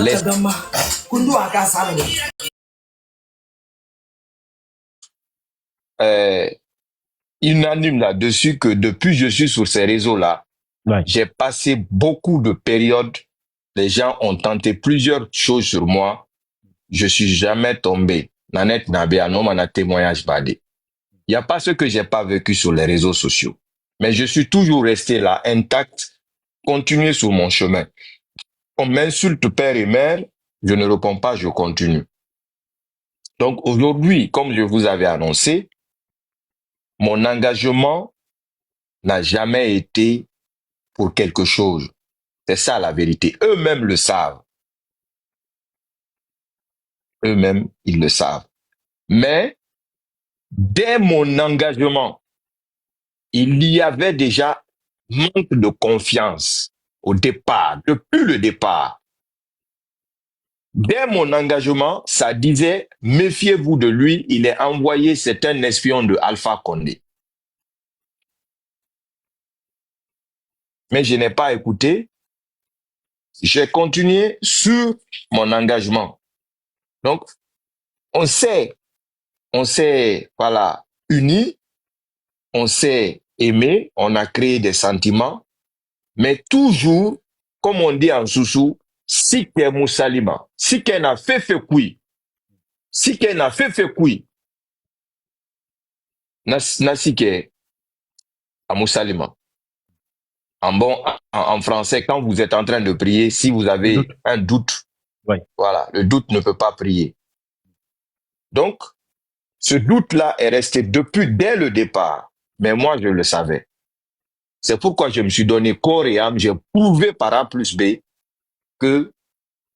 Laisse- euh, unanime là-dessus que depuis que je suis sur ces réseaux-là, Ouais. j'ai passé beaucoup de périodes. Les gens ont tenté plusieurs choses sur moi. Je suis jamais tombé. Nanette Nabé, non, on a témoignage badé. Il n'y a pas ce que j'ai pas vécu sur les réseaux sociaux. Mais je suis toujours resté là, intact, continuer sur mon chemin. On m'insulte père et mère, je ne réponds pas, je continue. Donc aujourd'hui, comme je vous avais annoncé, mon engagement n'a jamais été pour quelque chose. C'est ça la vérité. Eux-mêmes le savent. Eux-mêmes, ils le savent. Mais dès mon engagement, il y avait déjà manque de confiance au départ, depuis le départ. Dès mon engagement, ça disait, méfiez-vous de lui, il est envoyé, c'est un espion de Alpha Condé. Mais je n'ai pas écouté. J'ai continué sur mon engagement. Donc, on s'est, voilà, unis, on s'est aimé, on a créé des sentiments, mais toujours, comme on dit en Soussou, si qu'est Moussalima, si qu'elle n'a fait kui, si qu'elle n'a fait kui, na si qu'est à Moussalima. En français, quand vous êtes en train de prier, si vous avez un doute, ouais. Voilà, le doute ne peut pas prier. Donc, ce doute-là est resté dès le départ. Mais moi, je le savais. C'est pourquoi je me suis donné corps et âme. J'ai prouvé par A plus B que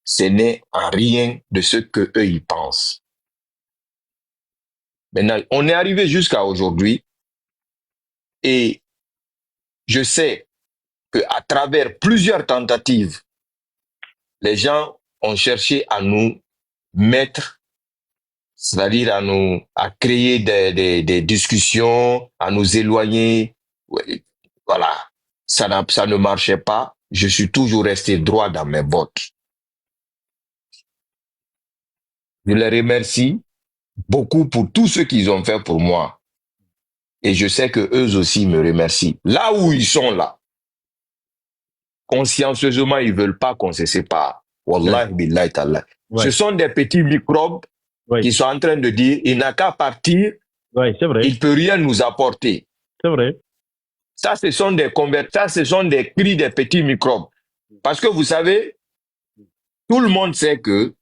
ce n'est en rien de ce que eux ils pensent. Maintenant, on est arrivé jusqu'à aujourd'hui et je sais que à travers plusieurs tentatives, les gens ont cherché à nous mettre, c'est-à-dire à créer des discussions, à nous éloigner. Voilà, ça ne marchait pas. Je suis toujours resté droit dans mes bottes. Je les remercie beaucoup pour tout ce qu'ils ont fait pour moi. Et je sais que eux aussi me remercient. Là où ils sont là, consciencieusement, ils veulent pas qu'on se sépare. Wallahi billahi ta'ala. Ce sont des petits microbes qui sont en train de dire, il n'a qu'à partir, c'est vrai. il peut rien nous apporter. C'est vrai. Ça, ce sont des cris des petits microbes. Parce que vous savez, tout le monde sait que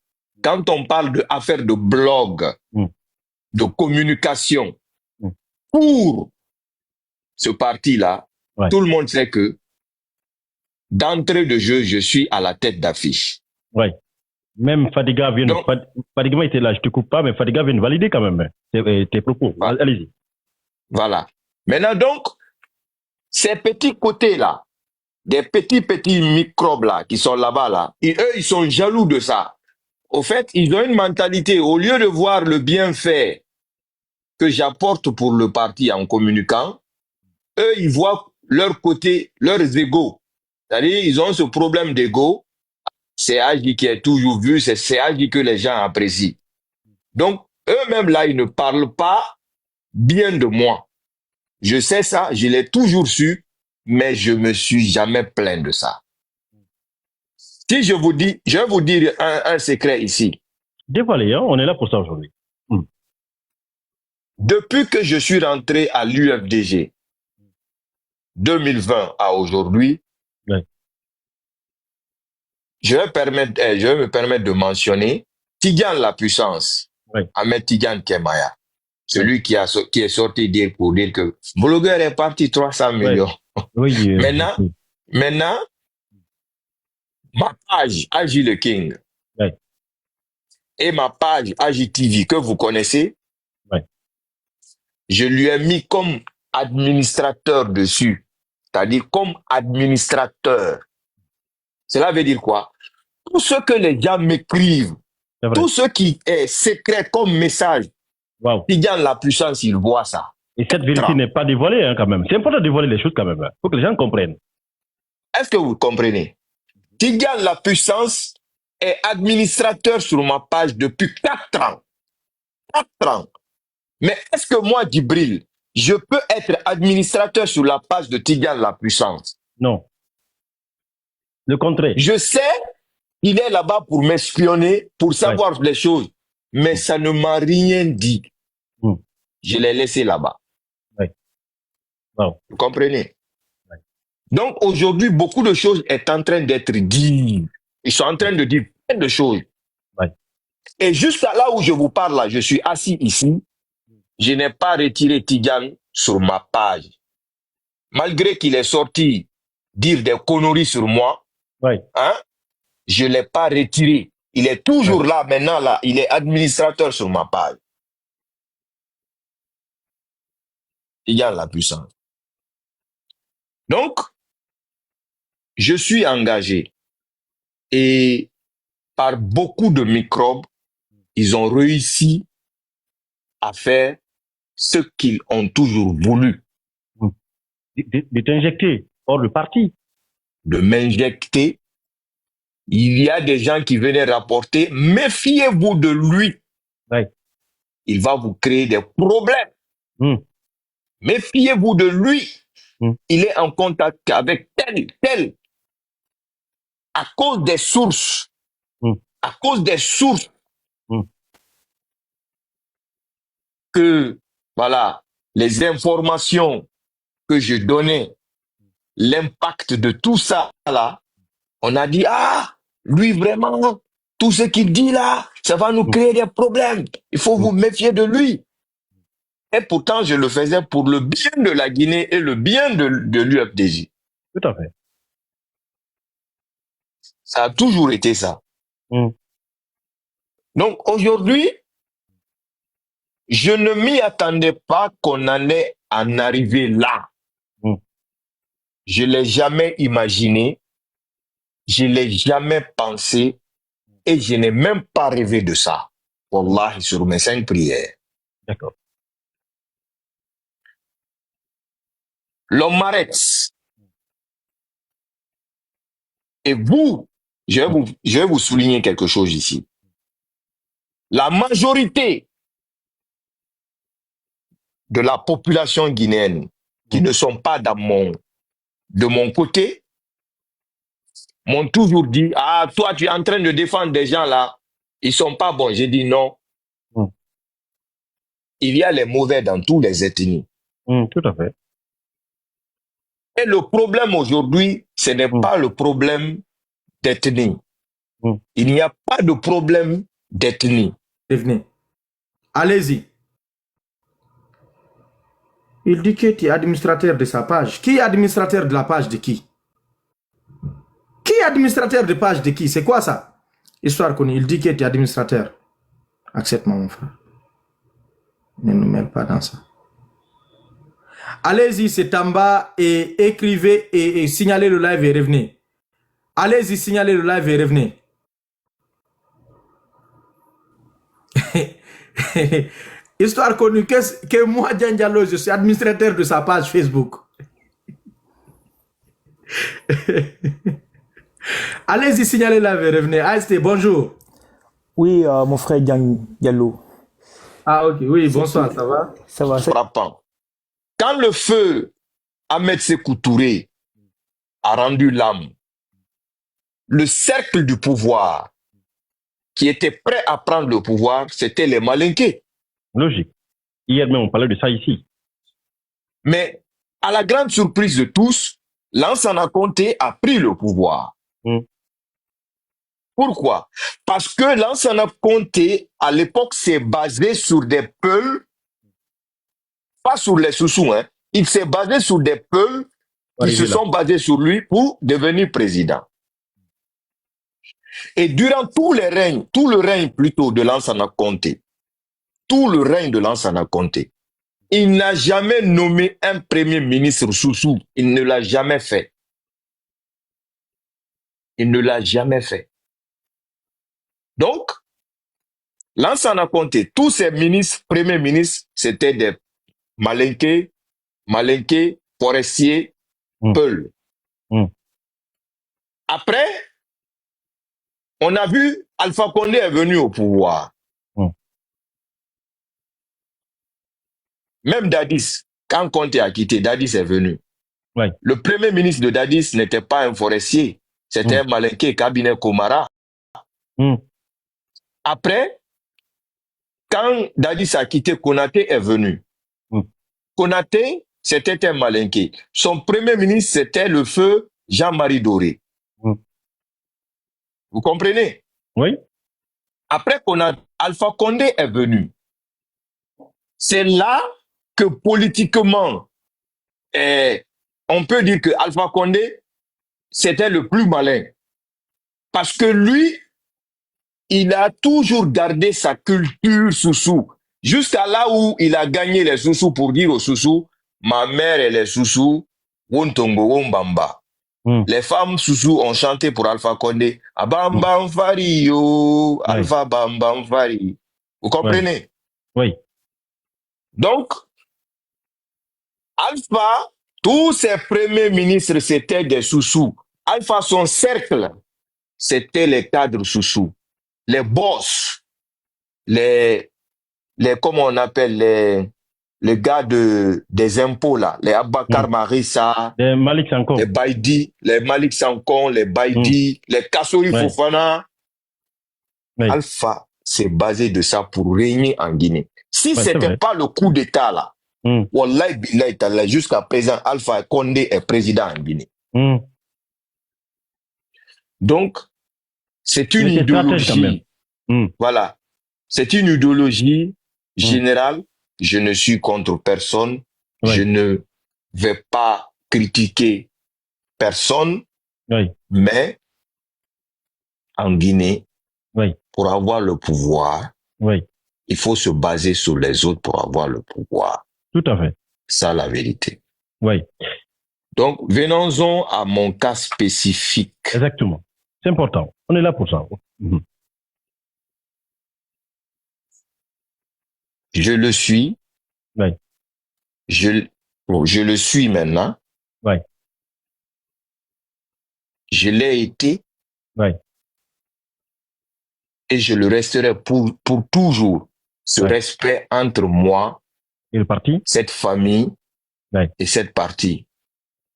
quand on parle d'affaires de blog, de communication, pour ce parti-là, tout le monde sait que d'entrée de jeu, je suis à la tête d'affiche. Oui. Même Fadiga vient, Fadiga était là, je te coupe pas, mais Fadiga vient valider quand même tes propos. Voilà. Allez-y. Voilà. Maintenant donc, ces petits côtés-là, des petits microbes-là qui sont là-bas, là, et eux, ils sont jaloux de ça. Au fait, ils ont une mentalité, au lieu de voir le bienfait que j'apporte pour le parti en communiquant, eux, ils voient leur côté, leurs égos. C'est-à-dire, ils ont ce problème d'ego. C'est Agi qui est toujours vu, c'est Agi que les gens apprécient. Donc, eux-mêmes là, ils ne parlent pas bien de moi. Je sais ça, je l'ai toujours su, mais je me suis jamais plaint de ça. Si je vous dis, je vais vous dire un secret ici. Dévoilez, hein, on est là pour ça aujourd'hui. Depuis que je suis rentré à l'UFDG, 2020 à aujourd'hui, je vais me permettre de mentionner Tidiane la puissance, Ahmed Tidiane Kemaya, celui qui est sorti pour dire que blogueur est parti 300 millions. Maintenant, ma page Agi le King et ma page Agi TV que vous connaissez, je lui ai mis comme administrateur dessus, c'est-à-dire comme administrateur. Cela veut dire quoi? Tout ce que les gens m'écrivent, tout ce qui est secret comme message, Tidiane la puissance, il voit ça. Et cette vérité n'est pas dévoilée hein, quand même. C'est important de dévoiler les choses quand même. Il faut que les gens comprennent. Est-ce que vous comprenez? Tidiane la puissance est administrateur sur ma page depuis 4 ans. 4 ans. Mais est-ce que moi, Djibril, je peux être administrateur sur la page de Tidiane la Puissance? Non. Le contraire. Je sais, il est là-bas pour m'espionner, pour savoir les choses. Mais ça ne m'a rien dit. Je l'ai laissé là-bas. Wow. Vous comprenez? Donc aujourd'hui, beaucoup de choses sont en train d'être dites. Ils sont en train de dire plein de choses. Et jusqu'à là où je vous parle, là, je suis assis ici, je n'ai pas retiré Tidiane sur ma page. Malgré qu'il est sorti dire des conneries sur moi, hein, je ne l'ai pas retiré. Il est toujours là, maintenant, là, il est administrateur sur ma page. Tidiane la Puissance. Donc, je suis engagé. Et par beaucoup de microbes, ils ont réussi à faire ce qu'ils ont toujours voulu. De t'injecter hors le parti. De m'injecter. Il y a des gens qui venaient rapporter, méfiez-vous de lui. Il va vous créer des problèmes. Méfiez-vous de lui. Il est en contact avec tel. À cause des sources. À cause des sources. Que, voilà, les informations que je donnais, l'impact de tout ça là, on a dit, ah, lui vraiment, tout ce qu'il dit là, ça va nous créer des problèmes. Il faut vous méfier de lui. Et pourtant, je le faisais pour le bien de la Guinée et le bien de l'UFDJ. Tout à fait. Ça a toujours été ça. Donc aujourd'hui, je ne m'y attendais pas qu'on allait en arriver là. Je ne l'ai jamais imaginé, je ne l'ai jamais pensé et je n'ai même pas rêvé de ça. Wallahi, sur mes 5 prières. D'accord. L'homme m'arrête. Et vous, je vais vous souligner quelque chose ici. La majorité de la population guinéenne qui ne sont pas de mon côté m'ont toujours dit, ah, toi, tu es en train de défendre des gens là, ils sont pas bons. J'ai dit non. Il y a les mauvais dans tous les ethnies. Tout à fait. Et le problème aujourd'hui, ce n'est pas le problème d'ethnie. Il n'y a pas de problème d'ethnie. Venez. Allez-y. Il dit que tu es administrateur de sa page. Qui est administrateur de la page de qui? Qui est administrateur de page de qui? C'est quoi ça? Histoire qu'on il dit que tu es administrateur. Accepte-moi, mon frère. Ne nous mêle pas dans ça. Allez-y, c'est en bas et écrivez et signalez le live et revenez. Allez-y, signalez le live et revenez. Histoire connue que moi, Dian Diallo, je suis administrateur de sa page Facebook. Allez-y, signalez le live et revenez. AST, bonjour. Oui, mon frère Dian Diallo. Ah, ok, oui, bonsoir, ça va? Ça va. Frappant. Quand le feu Ahmed Sékou Touré a rendu l'âme, le cercle du pouvoir qui était prêt à prendre le pouvoir, c'était les Malinqués. Logique. Hier même, on parlait de ça ici. Mais à la grande surprise de tous, Lansana Conté a pris le pouvoir. Pourquoi? Parce que Lansana Conté, à l'époque, s'est basé sur des Peuls, pas sur les Soussous, hein. Il s'est basé sur des Peuls qui se sont basés sur lui pour devenir président. Et durant tout le règne plutôt de Lansana Conté, il n'a jamais nommé un premier ministre Soussou. Il ne l'a jamais fait. Il ne l'a jamais fait. Donc, Lansana Conté, tous ses ministres, premiers ministres, c'était des Malinqués, forestiers, Peuls. Après, On a vu Alpha Condé est venu au pouvoir. Même Dadis, quand Conte a quitté, Dadis est venu. Ouais. Le premier ministre de Dadis n'était pas un forestier, c'était un malinqué, cabinet Komara. Après, quand Dadis a quitté, Konaté est venu. Konaté, c'était un malinqué. Son premier ministre, c'était le feu Jean-Marie Doré. Vous comprenez? Oui. Après Alpha Condé est venu. C'est là que politiquement, on peut dire que Alpha Condé, c'était le plus malin. Parce que lui, il a toujours gardé sa culture Soussou. Jusqu'à là où il a gagné les Soussous pour dire aux Soussous, ma mère et les Soussous, Wontongo Wombamba. Les femmes Soussou ont chanté pour Alpha Condé. Abambam Fari yo, Alpha Bambam Fari. Vous comprenez? Oui. Donc, Alpha, tous ses premiers ministres, c'était des Soussous. Alpha, son cercle, c'était les cadres Soussous. Les boss, comment on appelle, les gars des impôts là, les Abakar Marissa, les Malik Sankon, les Baïdi, les Malik Sankon, les Baïdi, les Kassori Fofana. Alpha s'est basé de ça pour régner en Guinée. Si c'était pas le coup d'État là, Wallahi billahi ta'ala, jusqu'à présent, Alpha Condé est président en Guinée. Donc, c'est une idéologie. Voilà. C'est une idéologie générale. Je ne suis contre personne. Je ne vais pas critiquer personne. Mais en Guinée, pour avoir le pouvoir, il faut se baser sur les autres pour avoir le pouvoir. Tout à fait. Ça, la vérité. Oui. Donc, venons-en à mon cas spécifique. Exactement. C'est important. On est là pour ça. Je le suis. Je le suis maintenant. Je l'ai été. Et je le resterai pour toujours. Ce respect entre moi et le parti, cette famille et cette partie.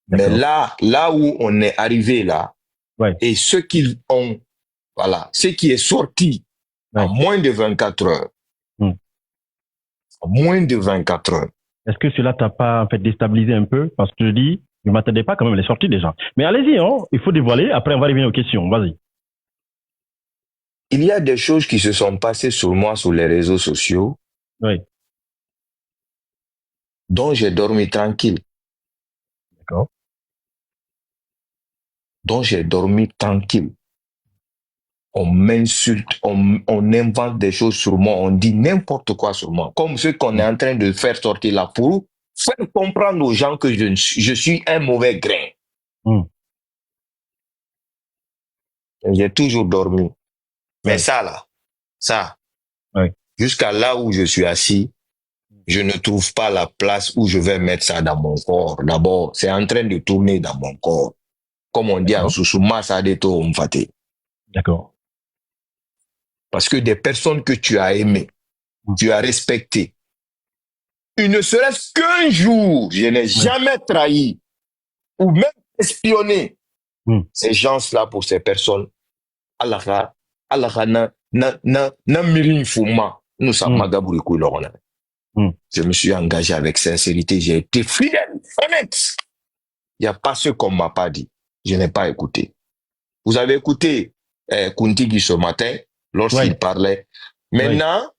Mais là où on est arrivé là, et ce qu'ils ont, voilà, ce qui est sorti en moins de 24 heures, en moins de 24 heures. Est-ce que cela t'a pas en fait déstabilisé un peu? Parce que je dis, je ne m'attendais pas quand même les sorties des gens. Mais allez-y, hein, il faut dévoiler, après on va revenir aux questions, vas-y. Il y a des choses qui se sont passées sur moi sur les réseaux sociaux, dont j'ai dormi tranquille. D'accord. Dont j'ai dormi tranquille. On m'insulte, on invente des choses sur moi, on dit n'importe quoi sur moi, comme ce qu'on est en train de faire sortir là pour faire comprendre aux gens que je suis un mauvais grain. J'ai toujours dormi. Mais ça là, jusqu'à là où je suis assis, je ne trouve pas la place où je vais mettre ça dans mon corps. D'abord, c'est en train de tourner dans mon corps. Comme on dit en Sousouma, ça déto mfate. D'accord. Parce que des personnes que tu as aimées, tu as respectées, il ne serait-ce qu'un jour, je n'ai jamais trahi ou même espionné ces gens-là pour ces personnes. Allah na mirin fouma, nous sommes magaburi koulorona. Je me suis engagé avec sincérité, j'ai été fidèle, honnête. Il n'y a pas ce qu'on m'a pas dit. Je n'ai pas écouté. Vous avez écouté Kuntigi ce matin, lorsqu'il parlait. Maintenant,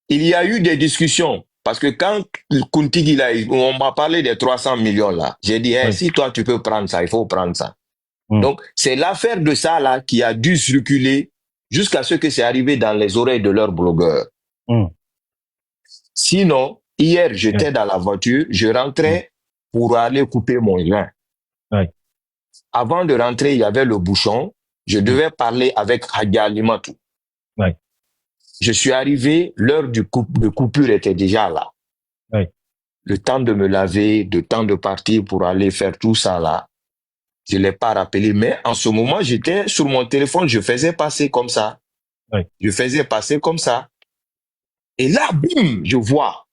il y a eu des discussions. Parce que quand Kuntigi, là, on m'a parlé des 300 millions là, j'ai dit, si toi tu peux prendre ça, il faut prendre ça. Donc, c'est l'affaire de ça là qui a dû circuler jusqu'à ce que c'est arrivé dans les oreilles de leurs blogueurs. Sinon, hier, j'étais dans la voiture, je rentrais pour aller couper mon joint. Avant de rentrer, il y avait le bouchon. Je devais parler avec Hadia Limatou. Je suis arrivé, l'heure de coupure était déjà là. Le temps de me laver, le temps de partir pour aller faire tout ça là. Je ne l'ai pas rappelé, mais en ce moment, j'étais sur mon téléphone, je faisais passer comme ça. Oui. Je faisais passer comme ça. Et là, bim, je vois.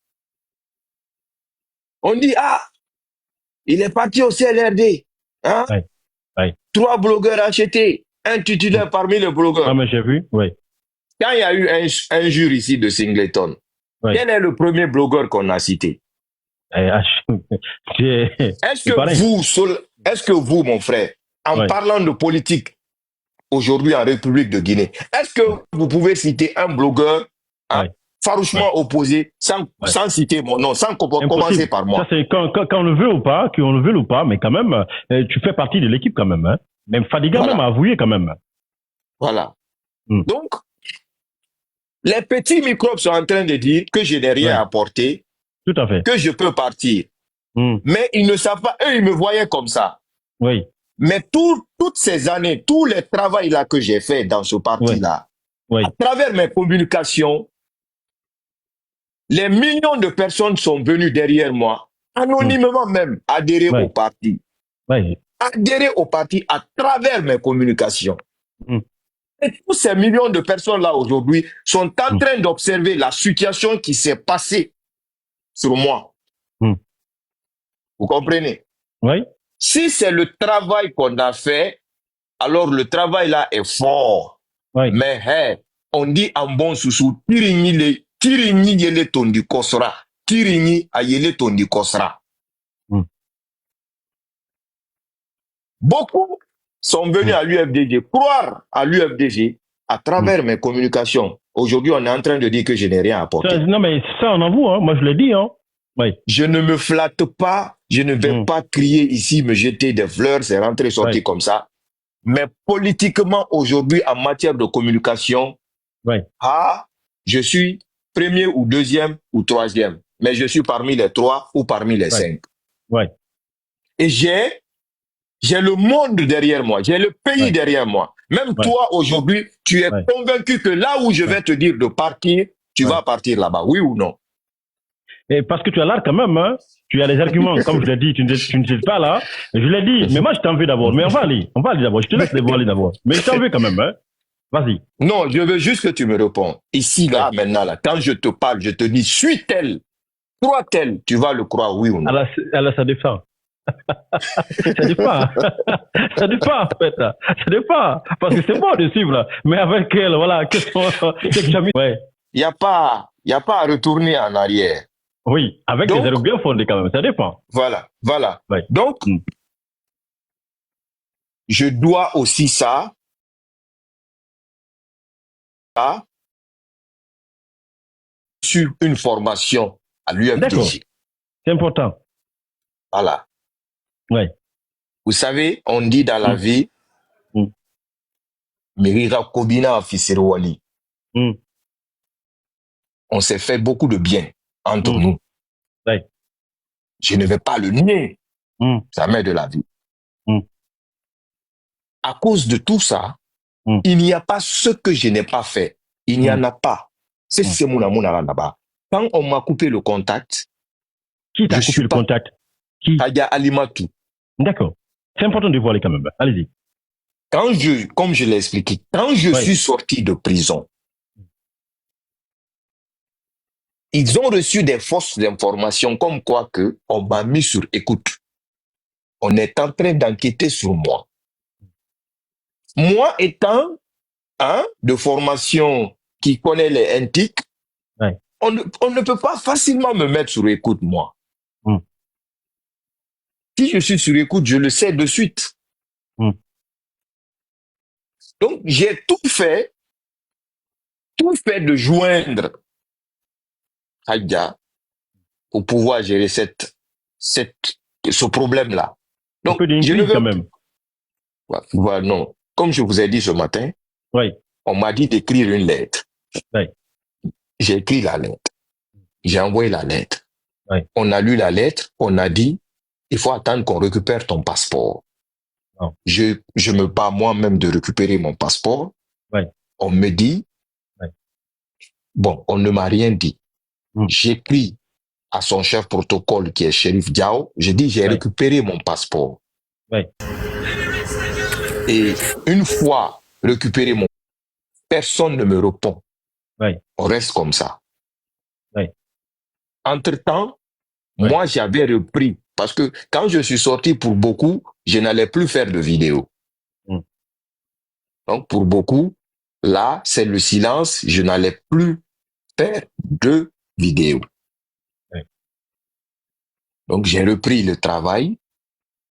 On dit, ah, il est parti au CLRD. Hein? Oui. Oui. 3 blogueurs achetés, un titulaire parmi les blogueurs. Ah, mais j'ai vu, oui. Quand il y a eu un jour ici de Singleton, Oui. quel est le premier blogueur qu'on a cité? Est-ce que vous, mon frère, en parlant de politique aujourd'hui en République de Guinée, est-ce que vous pouvez citer un blogueur farouchement opposé sans citer mon nom, sans commencer par moi? Ça, c'est quand on le veut ou pas, qu'on le veut ou pas, mais quand même, tu fais partie de l'équipe quand même. Hein. Même Fadiga même a avoué quand même. Voilà. Donc, les petits microbes sont en train de dire que je n'ai rien apporté, tout à fait, que je peux partir. Mais ils ne savent pas, eux, ils me voyaient comme ça. Oui. Mais toutes ces années, tous les travaux là que j'ai fait dans ce parti-là, à travers mes communications, les millions de personnes sont venues derrière moi, anonymement même, adhérer au parti. Adhérer au parti à travers mes communications. Et tous ces millions de personnes-là aujourd'hui sont en train d'observer la situation qui s'est passée sur moi. Vous comprenez? Oui. Si c'est le travail qu'on a fait, alors le travail là est fort. Mais hey, on dit en bon sous tirini yele tondi kosra. Tirini a yele tondi kosra. Beaucoup sont venus à l'UFDG, croire à l'UFDG à travers mes communications. Aujourd'hui, on est en train de dire que je n'ai rien apporté. Non, mais ça, on avoue, hein. Moi, je l'ai dit. Hein. Oui. Je ne me flatte pas, je ne vais pas crier ici, me jeter des fleurs, c'est rentré, sorti comme ça. Mais politiquement, aujourd'hui, en matière de communication, je suis premier ou deuxième ou troisième. Mais je suis parmi les 3 ou parmi les 5. Et j'ai le monde derrière moi, j'ai le pays derrière moi. Même toi, aujourd'hui, tu es convaincu que là où je vais te dire de partir, tu vas partir là-bas, oui ou non? Et parce que tu as l'air quand même, hein, tu as les arguments, comme je l'ai dit, tu ne sais pas là. Je l'ai dit, mais moi je t'en veux d'abord. Mais on va aller d'abord. Je te laisse aller d'abord. Mais je t'en veux quand même, hein. Vas-y. Non, je veux juste que tu me réponds. Ici, là, maintenant, là, quand je te parle, je te dis, suis tel, crois tel, tu vas le croire, oui ou non? Alors ça dépend. Ça dépend. Ça dépend, en fait. Ça dépend. Parce que c'est bon de suivre, là. Mais avec elle, voilà, qu'est-ce que tu as mis? Il n'y a pas à retourner en arrière. Oui, avec des erreurs bien fondées quand même, ça dépend. Voilà. Donc, je dois aussi ça sur une formation à l'UFDG. C'est important. Voilà. Oui. Vous savez, on dit dans la vie, Merira Kobina Fiserwali. On s'est fait beaucoup de bien entre nous. Je ne vais pas le nier. Ça m'est de la vie. À cause de tout ça, il n'y a pas ce que je n'ai pas fait. Il n'y en a pas. C'est mon amour là-bas. Quand on m'a coupé le contact, qui t'a coupé le contact? Qui? Taga Alimatou. D'accord. C'est important de voir quand même. Allez-y. Comme je l'ai expliqué, quand je suis sorti de prison, ils ont reçu des fausses informations comme quoi que on m'a mis sur écoute. On est en train d'enquêter sur moi. Moi étant de formation qui connaît les NTIC, on ne peut pas facilement me mettre sur écoute, moi. Si je suis sur écoute, je le sais de suite. Donc, j'ai tout fait de joindre Hadja pour pouvoir gérer ce problème-là. Donc, je ne veux quand même. Voilà, non. Comme je vous ai dit ce matin, on m'a dit d'écrire une lettre. J'ai écrit la lettre. J'ai envoyé la lettre. On a lu la lettre, on a dit, il faut attendre qu'on récupère ton passeport. Je me bats moi-même de récupérer mon passeport. On me dit, bon, on ne m'a rien dit. J'écris à son chef protocole qui est Shérif Diao. Je dis, j'ai récupéré mon passeport. Et une fois récupéré mon... Personne ne me répond. Oui. On reste comme ça. Oui. Entre-temps, Oui. moi, j'avais repris. Parce que quand je suis sorti pour beaucoup, je n'allais plus faire de vidéos. Mm. Donc, pour beaucoup, là, c'est le silence. Je n'allais plus faire de vidéos. Oui. Donc, j'ai repris le travail.